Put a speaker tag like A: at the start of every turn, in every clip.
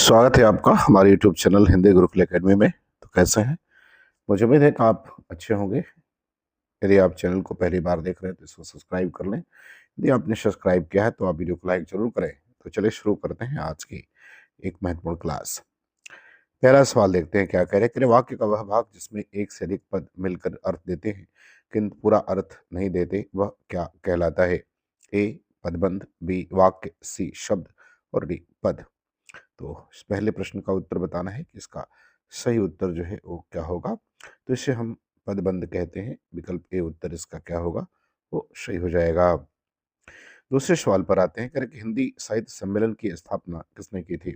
A: स्वागत है आपका हमारे YouTube channel Hindi Gurukul academy में। तो कैसे हैं? मुझे उम्मीद है कि आप अच्छे होंगे। यदि आप चैनल को पहली बार देख रहे हैं तो इसको सब्सक्राइब कर लें। यदि आपने सब्सक्राइब किया है तो आप वीडियो को लाइक जरूर करें। तो चलिए शुरू करते हैं आज की एक महत्वपूर्ण क्लास। पहला सवाल देखते हैं क्या कह रहे हैं कि वाक्य का वह भाग जिसमें एक से अधिक पद मिलकर अर्थ देते हैं किंतु पूरा अर्थ नहीं देते वह क्या कहलाता है? ए पदबंध, बी वाक्य, सी शब्द और डी पद। तो इस पहले प्रश्न का उत्तर बताना है कि इसका सही उत्तर जो है वो क्या होगा। तो इसे हम पदबंध कहते हैं। विकल्प ए उत्तर इसका क्या होगा, वो सही हो जाएगा। दूसरे सवाल पर आते हैं कि हिंदी साहित्य सम्मेलन की स्थापना किसने की थी?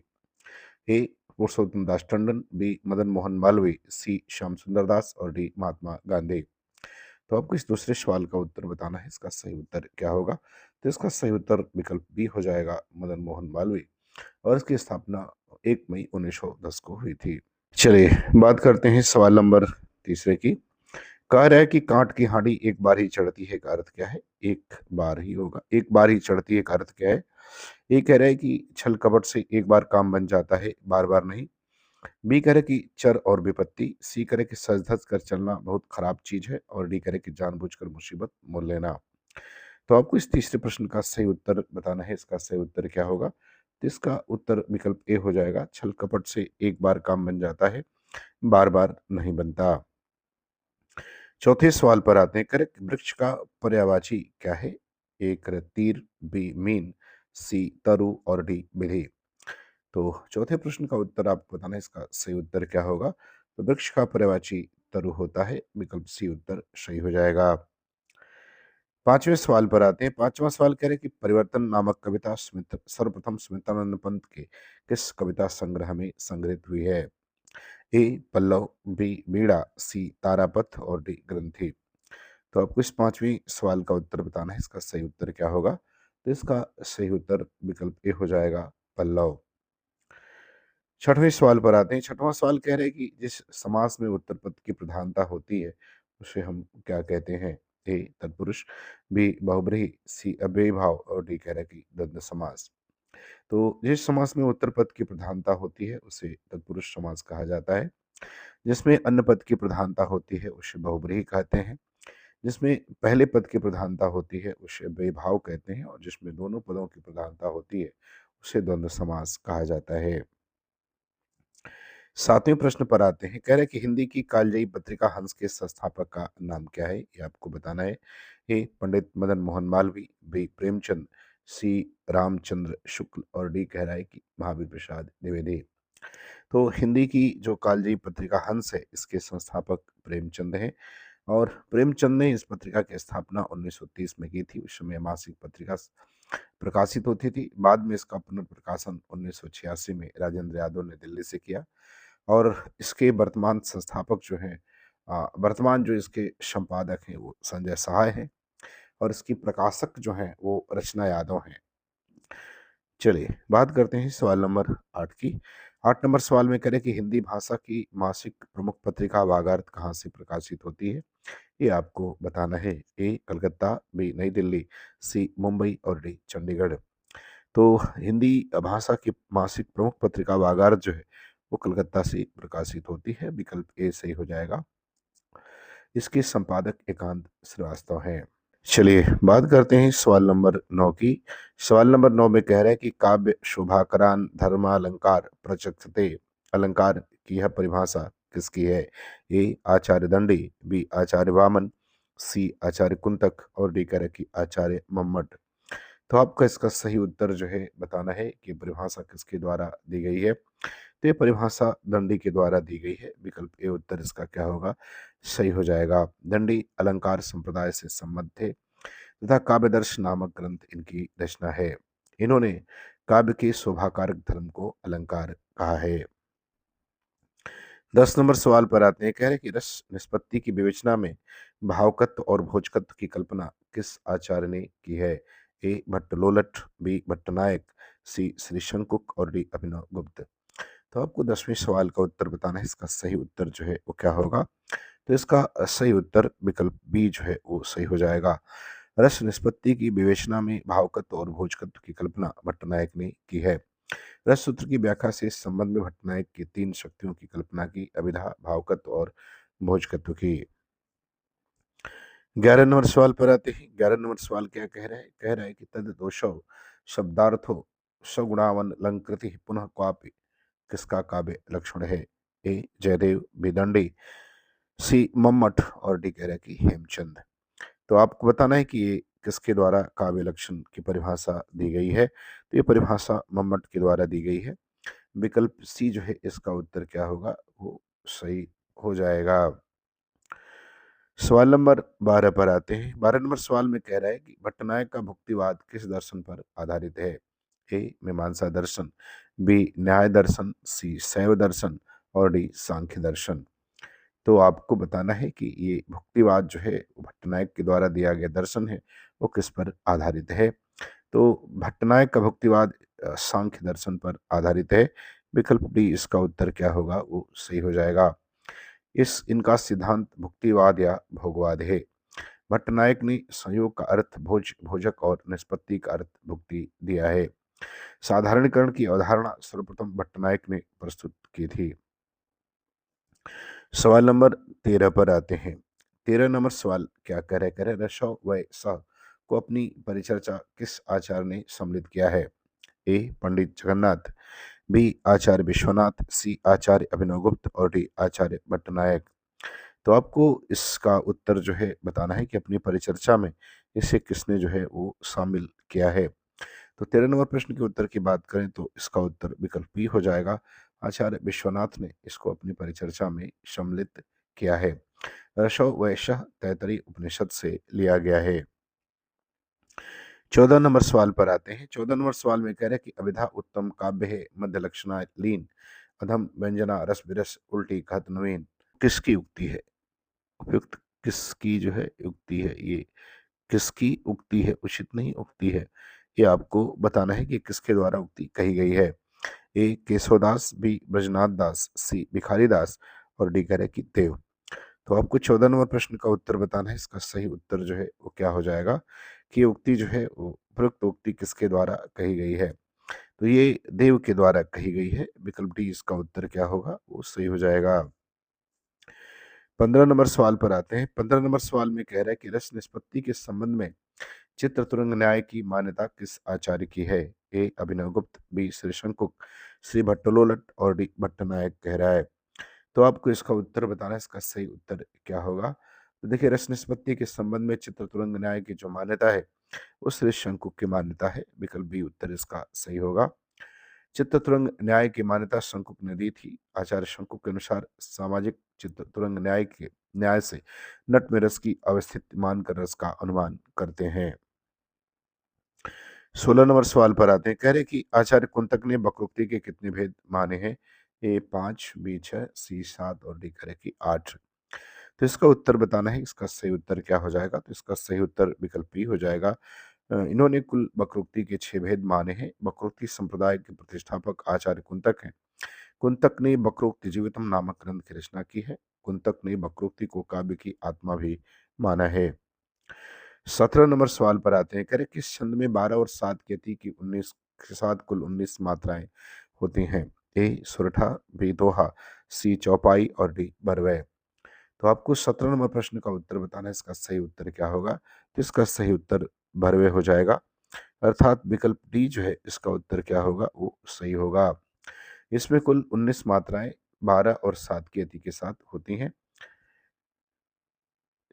A: ए पुरुषोत्तम दास टंडन, बी मदन मोहन मालवीय, सी श्याम सुंदर दास और डी महात्मा गांधी। तो आपको इस दूसरे सवाल का उत्तर बताना है, इसका सही उत्तर क्या होगा। तो इसका सही उत्तर विकल्प बी हो जाएगा, मदन मोहन मालवीय। और इसकी स्थापना 1 मई 1910 को हुई थी। चलिए बात करते हैं सवाल नंबर तीसरे की। कह रहा है कि कांट की हांडी एक बार ही चढ़ती है का अर्थ क्या है? एक बार ही होगा। एक बार ही चढ़ती है का अर्थ क्या है? ये कह रहा है कि छल कपट से एक बार काम बन जाता है, बार बार नहीं। बी कह रहा है कि चर और विपत्ति। सी कह रहा है कि सज धज कर चलना बहुत खराब चीज है। और डी कह रहा है कि जानबूझकर मुसीबत मोल लेना। तो आपको इस तीसरे प्रश्न का सही उत्तर बताना है, इसका सही उत्तर क्या होगा। तो इसका उत्तर विकल्प ए हो जाएगा, छल कपट से एक बार काम बन जाता है, बार बार नहीं बनता। चौथे सवाल पर आते हैं, करेक्ट वृक्ष का पर्यायवाची क्या है? ए तीर, बी मीन, सी तरु और डी विधि। तो चौथे प्रश्न का उत्तर आपको बताना है, इसका सही उत्तर क्या होगा। तो वृक्ष का पर्यायवाची तरु होता है। विकल्प सी उत्तर सही हो जाएगा। पांचवें सवाल पर आते हैं। पांचवा सवाल कह रहे हैं कि परिवर्तन नामक कविता सर्वप्रथम स्मितानंद पंत के किस कविता संग्रह में संग्रहित हुई है? ए पल्लव, बी बीड़ा, सी तारापथ और डी ग्रंथि। तो आपको इस पांचवी सवाल का उत्तर बताना है, इसका सही उत्तर क्या होगा। तो इसका सही उत्तर विकल्प ए हो जाएगा, पल्लव। छठवें सवाल पर आते हैं। छठवां सवाल कह रहे हैं कि जिस समास में उत्तर पद की प्रधानता होती है उसे हम क्या कहते हैं? ए तत्पुरुष, बी बहुब्रीहि, सी अव्ययी भाव और डी कह रहा है कि द्वंद्व समास। तो जिस समास में उत्तर पद की प्रधानता होती है उसे तत्पुरुष समास कहा जाता है। जिसमें अन्य पद की प्रधानता होती है उसे बहुब्रीहि कहते हैं। जिसमें पहले पद की प्रधानता होती है उसे अव्ययी भाव कहते हैं। और जिसमें दोनों पदों की प्रधानता होती है उसे द्वंद्व समास कहा जाता है। सातवें प्रश्न पर आते हैं। कह रहे हैं कि हिंदी की कालजयी पत्रिका हंस के संस्थापक का नाम क्या है, ये आपको बताना है। ए पंडित मदन मोहन मालवीय, बी प्रेमचंद, सी रामचंद्र शुक्ल और डी कह रहा है कि महावीर प्रसाद द्विवेदी। तो हिंदी की जो कालजयी पत्रिका हंस है इसके संस्थापक प्रेमचंद हैं। और प्रेमचंद ने इस पत्रिका की स्थापना 1930 में की थी। उस समय मासिक पत्रिका प्रकाशित होती थी। बाद में इसका पुनर्प्रकाशन 1986 में राजेंद्र यादव ने दिल्ली से किया। और इसके वर्तमान संस्थापक जो हैं, वर्तमान जो इसके संपादक हैं वो संजय सहाय हैं। और इसकी प्रकाशक जो हैं वो रचना यादव हैं। चलिए बात करते हैं सवाल नंबर 8 की। 8 नंबर सवाल में करें कि हिंदी भाषा की मासिक प्रमुख पत्रिका वागार्त कहाँ से प्रकाशित होती है, ये आपको बताना है। ए कलकत्ता, बी नई दिल्ली, सी मुंबई और डी चंडीगढ़। तो हिंदी भाषा की मासिक प्रमुख पत्रिका वागार्त जो है वो कलकत्ता से प्रकाशित होती है। विकल्प ए सही हो जाएगा। इसके संपादक एकांत श्रीवास्तव हैं। चलिए बात करते हैं सवाल नंबर 9 की। सवाल नंबर 9 में कह रहा है कि काव्य शोभाकरान धर्मालंकार प्रचक्षते अलंकार की यह परिभाषा किसकी है? ए आचार्य दंडी, बी आचार्य वामन, सी आचार्य कुंतक और डी कह रहा है कि आचार्य मम्मट। तो आपका इसका सही उत्तर जो है बताना है कि परिभाषा किसके द्वारा दी गई है। तो ये परिभाषा दंडी के द्वारा दी गई है। विकल्प ए उत्तर इसका क्या होगा, सही हो जाएगा। दंडी अलंकार संप्रदाय से संबद्ध थे तथा काव्यदर्श नामक ग्रंथ इनकी रचना है। इन्होंने काव्य के शोभाकारक धर्म को अलंकार कहा है। 10 नंबर सवाल पर आते हैं। कह रहे कि रस निष्पत्ति की विवेचना में भावकत्व और भोजकत्व की कल्पना किस आचार्य ने की है? ए भट्टलोलट, बी भट्टनायक, सी श्री शंकुक और डी अभिनव गुप्त। तो आपको 10वें सवाल का उत्तर बताना है, इसका सही उत्तर जो है वो क्या होगा। तो इसका सही उत्तर विकल्प बी जो है वो सही हो जाएगा। रस निष्पत्ति की विवेचना में भावकत्व और भोजकत्व की कल्पना भट्टनायक ने की है। रस सूत्र की व्याख्या से इस संबंध में भट्टनायक की 3 शक्तियों की कल्पना की, अभिधा, भावकत्व और भोजकत्व की। 11 नंबर सवाल पर आते हैं। 11 नंबर सवाल क्या कह रहा है? कह रहा है कि तद दोषौ शब्दार्थो सगुणावन लंकृति पुनः क्वापि किसका काव्य लक्षण है? ए जयदेव, बी दंडी, सी मम्मट और डी कह रहा है कि हेमचंद। तो आपको बताना है कि ये किसके द्वारा काव्य लक्षण की परिभाषा दी गई है। तो ये परिभाषा मम्मट के द्वारा दी गई है। विकल्प सी जो है इसका उत्तर क्या होगा? वो सही हो जाएगा। सवाल नंबर 12 पर आते हैं। 12 नंबर सवाल में कह रहा है कि भट्टनायक का भुक्तिवाद किस दर्शन पर आधारित है? ए मीमांसा दर्शन, बी न्याय दर्शन, सी शैव दर्शन और डी सांख्य दर्शन। तो आपको बताना है कि ये भुक्तिवाद जो है वो भट्टनायक के द्वारा दिया गया दर्शन है, वो किस पर आधारित है? तो भट्टनायक का भुक्तिवाद सांख्य दर्शन पर आधारित है। विकल्प डी इसका उत्तर क्या होगा? वो सही हो जाएगा। इस इनका सिद्धांत भुक्तिवाद या भोगवाद है। भट्टनायक ने संयोग का अर्थ भोजक और निष्पत्ति का अर्थ भुक्ति दिया है। साधारणीकरण की अवधारणा सर्वप्रथम भट्टनायक ने प्रस्तुत की थी। सवाल नंबर 13 पर आते हैं। 13 नंबर सवाल क्या कह रहे? कह रहे रसव व स को अपनी परिचर्चा किस आचार्य ने सम्मिलित किया है? ए पंडित जगन्नाथ, बी आचार्य विश्वनाथ, सी आचार्य अभिनवगुप्त और डी आचार्य भट्टनायक। तो आपको इसका उत्तर जो है बताना है कि अपनी परिचर्चा में इसे किसने जो है वो शामिल किया है। तो 13 नंबर प्रश्न के उत्तर की बात करें तो इसका उत्तर विकल्प बी हो जाएगा। आचार्य विश्वनाथ ने इसको अपनी परिचर्चा में सम्मिलित किया है। रसव वैश्य तैतरी उपनिषद से लिया गया है। 14 नंबर सवाल पर आते हैं। 14 नंबर सवाल में कह रहे हैं कि अभिधा उत्तम काव्य है, मध्य लक्षणा लीन, अधम व्यंजना रस विरस उल्टी कहत नवीन। किसकी उक्ति है? उपयुक्त किसकी जो है उक्ति है? ये किसकी उक्ति है? उचित नहीं उक्ति है। ये आपको बताना है कि किसके द्वारा उक्ति कही गई है। ए केशवदास, बी ब्रजनाथ दास, सी भिखारी दास और डी कह रहे कि देव। तो आपको 14 नंबर प्रश्न का उत्तर बताना है। इसका सही उत्तर जो है वो क्या हो जाएगा कि ये उक्ति जो है वो उपरोक्त उक्ति किसके द्वारा कही गई है? तो ये देव के द्वारा कही गई है। विकल्प डी इसका उत्तर क्या होगा? वो सही हो जाएगा। 15 नंबर सवाल पर आते हैं। 15 नंबर सवाल में कह रहा है कि रस निष्पत्ति के संबंध में चित्र तुरंग न्याय की मान्यता किस आचार्य की है? ए अभिनवगुप्त, बी श्री शंकुक, श्री भट्टलोलट और डी भट्टनायक कह रहा है। तो आपको इसका उत्तर बताना है। इसका सही उत्तर क्या होगा? तो देखिए रस निष्पत्ति के संबंध में चित्र तुरंग न्याय की जो मान्यता है वो श्री शंकुक की मान्यता है। विकल्प बी उत्तर इसका सही होगा। चित्ततुरंग न्याय की मान्यता शंकुक ने दी थी। आचार्य शंकुक के अनुसार सामाजिक चित्ततुरंग न्याय से नट में रस की अवस्थिति मानकर रस का अनुमान करते हैं। 16 नंबर सवाल पर आते हैं। कह रहे कि आचार्य कुंतक ने वक्रोक्ति के कितने भेद माने हैं? ए 5, बी 6, सी 7 और डी कह रहे कि 8। तो इसका उत्तर बताना है। इसका सही उत्तर क्या हो जाएगा? तो इसका सही उत्तर विकल्प बी हो जाएगा। इन्होंने कुल वक्रोक्ति के 6 भेद माने हैं। वक्रोक्ति संप्रदाय के प्रतिष्ठापक आचार्य कुंतक हैं। कुंतक ने वक्रोक्ति जीवितम नामक ग्रंथ की रचना की है। कुंतक ने वक्रोक्ति को काव्य की आत्मा भी माना है। 17 नंबर सवाल पर आते हैं। कह रहे किस छंद में 12 और 7 की अति की 19 के साथ कुल 19 मात्राएं होती हैं? ए सुरठा, बी दोहा, सी चौपाई और डी बरवै। तो आपको 17 नंबर प्रश्न का उत्तर बताना है। इसका सही उत्तर क्या होगा? तो इसका सही उत्तर बरवे हो जाएगा। अर्थात विकल्प डी जो है इसका उत्तर क्या होगा? वो सही होगा। इसमें कुल 19 मात्राएं 12 और 7 की अति के साथ होती हैं।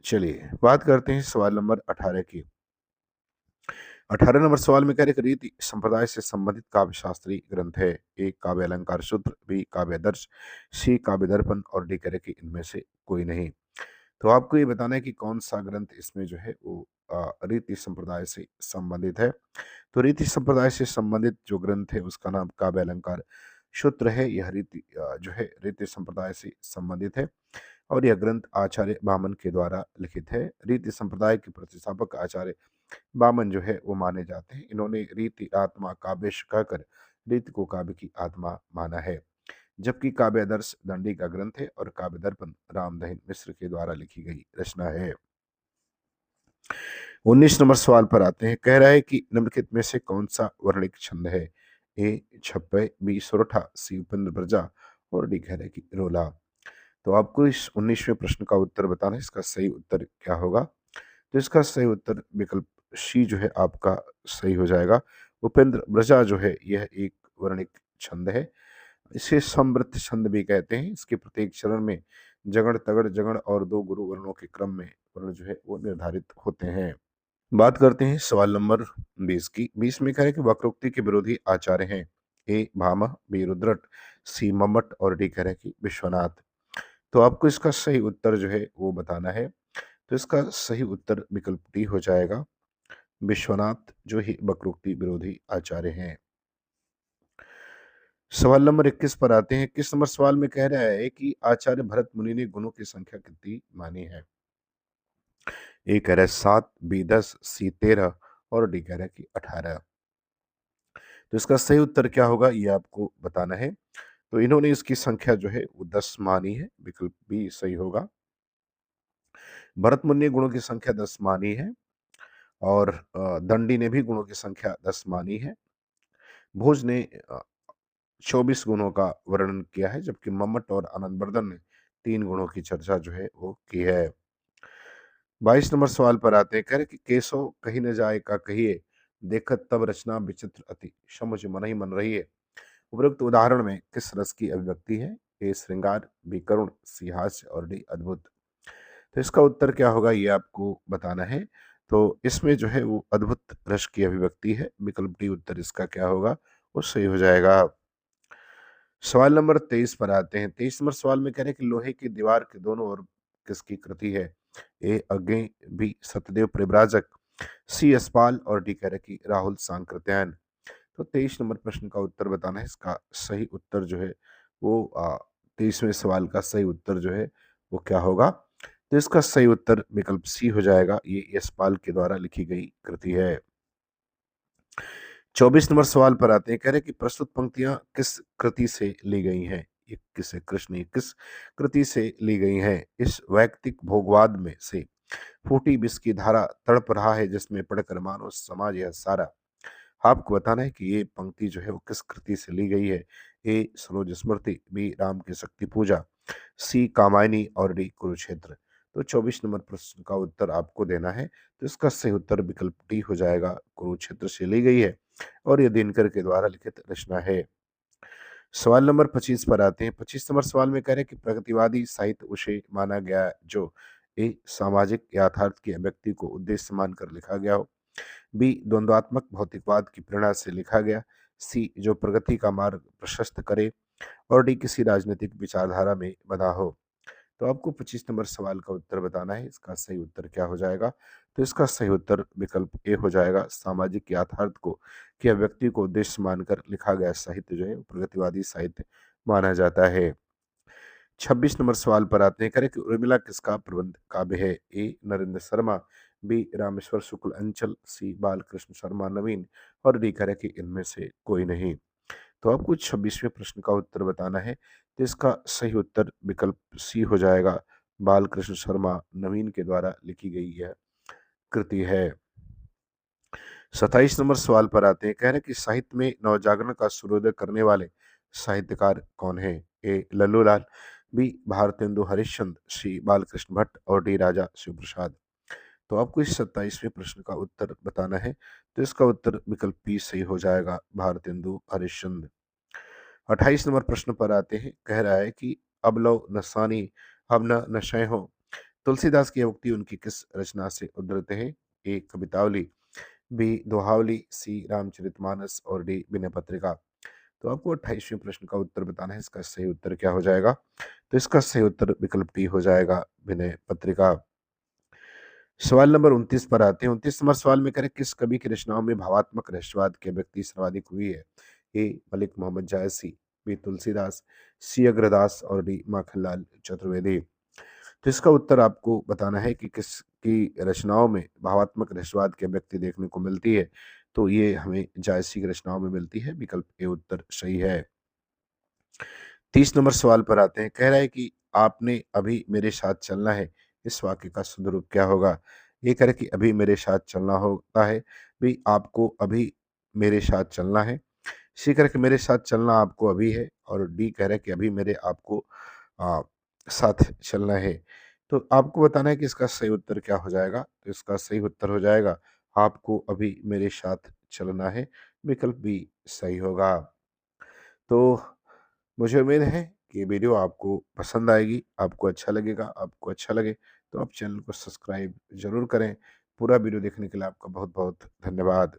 A: चलिए बात करते हैं सवाल नंबर 18 की। 18 नंबर सवाल में कह रहे रीति संप्रदाय से संबंधित काव्य शास्त्रीय ग्रंथ है। ए काव्य अलंकार सूत्र, बी काव्य आदर्श, सी काव्य दर्पण और डी कह रहे कि इनमें से कोई नहीं। तो आपको ये बताना है कि कौन सा ग्रंथ इसमें जो है वो रीति संप्रदाय से संबंधित है। तो रीति संप्रदाय से संबंधित जो ग्रंथ है उसका नाम काव्य अलंकार सूत्र है। यह रीति जो है रीति संप्रदाय से संबंधित है और यह ग्रंथ आचार्य बामन के द्वारा लिखित है। रीति संप्रदाय के प्रतिष्ठापक आचार्य बामन जो है वो माने जाते हैं। इन्होंने रीति आत्मा काव्यश कहकर रीति को काव्य की आत्मा माना है। जबकि काव्य आदर्श दंडी का ग्रंथ है और काव्य दर्पण रामदहिन मिश्र के द्वारा लिखी गई रचना है। 19 नंबर सवाल पर आते हैं। कह रहा है कि निम्नलिखित में से कौन सा वर्णिक छंद है? ए छप्पे, बी सोरठा, सी उपेंद्र प्रजा और डी कह रहा है कि रोला। तो आपको इस 19वें प्रश्न का उत्तर बताना है, इसका सही उत्तर क्या होगा? तो इसका सही उत्तर विकल्प सी जो है आपका सही हो जाएगा। उपेंद्र ब्रजा जो है यह एक वर्णिक छंद है। इसे समृद्ध छंद भी कहते हैं। इसके प्रत्येक चरण में जगड़, तगड़, जगड़ और 2 गुरु वर्णों के क्रम में वर्ण जो है वो निर्धारित होते हैं। बात करते हैं सवाल नंबर 20 की। 20 में कह रहे हैं कि वक्रोक्ति के विरोधी आचार्य हैं। ए भामह, बी रुद्रट, सी मम्मट और डी कह रहे हैं कि विश्वनाथ। तो आपको इसका सही उत्तर जो है वो बताना है। तो इसका सही उत्तर विकल्प डी हो जाएगा। विश्वनाथ जो ही वक्रोक्ति विरोधी आचार्य हैं। सवाल नंबर 21 पर आते हैं। किस नंबर सवाल में कह रहा है कि आचार्य भरत मुनि ने गुणों की संख्या कितनी मानी है? ए कह रहा है 7, बी 10, सी 13 और डी कह रहा है कि 18। तो इसका सही उत्तर क्या होगा ये आपको बताना है। तो इन्होंने इसकी संख्या जो है वो 10 मानी है। विकल्प बी सही होगा। भरत मुनि ने गुणों की संख्या 10 मानी है और दंडी ने भी गुणों की संख्या 10 मानी है। भोज ने 24 गुणों का वर्णन किया है, जबकि मम्मट और आनंदवर्धन ने 3 गुणों की चर्चा जो है वो की है। 22 नंबर सवाल पर आते हैं। कह रहे कि केसो कही न जाए का कहिए, देखत तब रचना विचित्र अति, समुझ मन ही मन रही है। उपरोक्त उदाहरण में किस रस की अभिव्यक्ति है? ए श्रृंगार, बी करुण, सी हास्य और डी अद्भुत। तो इसका उत्तर क्या होगा ये आपको बताना है। तो इसमें जो है वो अद्भुत रस की अभिव्यक्ति है। विकल्प डी उत्तर इसका क्या होगा वो सही हो जाएगा। सवाल नंबर 23 पर आते हैं। 23 नंबर सवाल में कह रहे हैं कि लोहे की दीवार के दोनों ओर किसकी कृति है? ए अग्नि, बी सत्यदेव परिव्राजक, सी यशपाल और डी कह रहे हैं कि राहुल सांकृत्यायन। तो 23 नंबर प्रश्न का उत्तर बताना है। इसका सही उत्तर जो है वो 23वें सवाल का सही उत्तर जो है वो क्या होगा? तो इसका सही उत्तर विकल्प सी हो जाएगा। ये यशपाल के द्वारा लिखी गई कृति है। 24 नंबर सवाल पर आते हैं। कह रहे हैं कि प्रस्तुत पंक्तियां किस कृति से ली गई हैं? ये किस कृष्ण ये किस कृति से ली गई हैं? इस वैयक्तिक भोगवाद में से फूटी विष की धारा तड़प रहा है, जिसमें पढ़कर मानो समाज यह सारा। आपको बताना है कि ये पंक्ति जो है वो किस कृति से ली गई है। ए सरोज स्मृति, बी राम की शक्ति पूजा, सी कामायनी और डी कुरुक्षेत्र। तो 24 नंबर प्रश्न का उत्तर आपको देना है। तो इसका सही उत्तर विकल्प डी हो जाएगा। कुरुक्षेत्र से ली गई है और ये दिनकर के द्वारा लिखित रचना है। सवाल नंबर 25 पर आते हैं। 25 नंबर सवाल में कह रहे हैं कि प्रगतिवादी साहित्य उसे माना गया जो ए सामाजिक यथार्थ की अभिव्यक्ति को उद्देश्य मानकर लिखा गया हो, बी द्वंद्वात्मक भौतिकवाद की प्रेरणा से लिखा गया, सी जो प्रगति का मार्ग प्रशस्त करे और डी किसी राजनीतिक विचारधारा में बंधा हो। तो आपको 25 नंबर सवाल का उत्तर बताना है। इसका सही उत्तर क्या हो जाएगा? तो इसका सही उत्तर विकल्प ए हो जाएगा। सामाजिक यथार्थ को कि व्यक्ति को उद्देश्य मानकर लिखा गया साहित्य जो है वो प्रगतिवादी साहित्य माना जाता है। 26 नंबर सवाल पर आते हैं। करें कि उर्मिला किसका प्रबंध काव्य है? ए नरेंद्र शर्मा, बी रामेश्वर शुक्ल अंचल, सी बालकृष्ण शर्मा नवीन और डी करें कि इनमें से कोई नहीं। तो आपको 26वें प्रश्न का उत्तर बताना है। तो इसका सही उत्तर विकल्प सी हो जाएगा। बालकृष्ण शर्मा नवीन के द्वारा लिखी गई यह कृति है। 27 नंबर सवाल पर आते हैं। कह रहे हैं कि साहित्य में नवजागरण का सूर्योदय करने वाले साहित्यकार कौन है? ए लल्लूलाल, बी भारतेंदु हरिश्चंद्र, सी बालकृष्ण भट्ट और डी राजा शिवप्रसाद। तो आपको इस 27वें प्रश्न का उत्तर बताना है। तो इसका उत्तर विकल्प बी सही हो जाएगा। भारतेंदु हरिश्चंद्र। 28 नंबर प्रश्न पर आते हैं। कह रहा है कि अब लो नसानी हम न नशे हो। तुलसीदास की उक्ति उनकी किस रचना से उद्धृत है? ए कवितावली, बी दोहावली, सी रामचरितमानस और डी विनय पत्रिका। तो आपको 28वें प्रश्न का उत्तर बताना है। इसका सही उत्तर क्या हो जाएगा? तो इसका सही उत्तर विकल्प डी हो जाएगा। विनय पत्रिका। सवाल नंबर 29 पर आते हैं। 29 नंबर सवाल में करें किस कवि की रचनाओं में भावात्मक रहस्यवाद की अभिव्यक्ति सर्वाधिक हुई है? ए मलिक मोहम्मद जायसी, बी तुलसीदास, सी अग्रदास और डी माखनलाल चतुर्वेदी। तो इसका उत्तर आपको बताना है कि किसकी रचनाओं में भावात्मक रहस्यवाद की अभिव्यक्ति देखने को मिलती है। तो ये हमें जायसी की रचनाओं में मिलती है। विकल्प ए उत्तर सही है। 30 नंबर सवाल पर आते हैं। कह रहा है कि आपने अभी मेरे साथ चलना है। इस वाक्य का शुद्ध रूप क्या होगा? ये कह रहा है कि अभी मेरे साथ चलना होता है, भी आपको अभी मेरे साथ चलना है, सी कह रहा है कि मेरे साथ चलना आपको अभी है, और डी कह रहा है कि अभी मेरे आपको आ, साथ चलना है। तो आपको बताना है कि इसका सही उत्तर क्या हो जाएगा। तो इसका सही उत्तर हो जाएगा, आपको अभी मेरे साथ चलना है। विकल्प बी सही होगा। तो मुझे उम्मीद है कि वीडियो आपको पसंद आएगी, आपको अच्छा लगेगा। आपको अच्छा लगे तो आप चैनल को सब्सक्राइब ज़रूर करें। पूरा वीडियो देखने के लिए आपका बहुत बहुत धन्यवाद।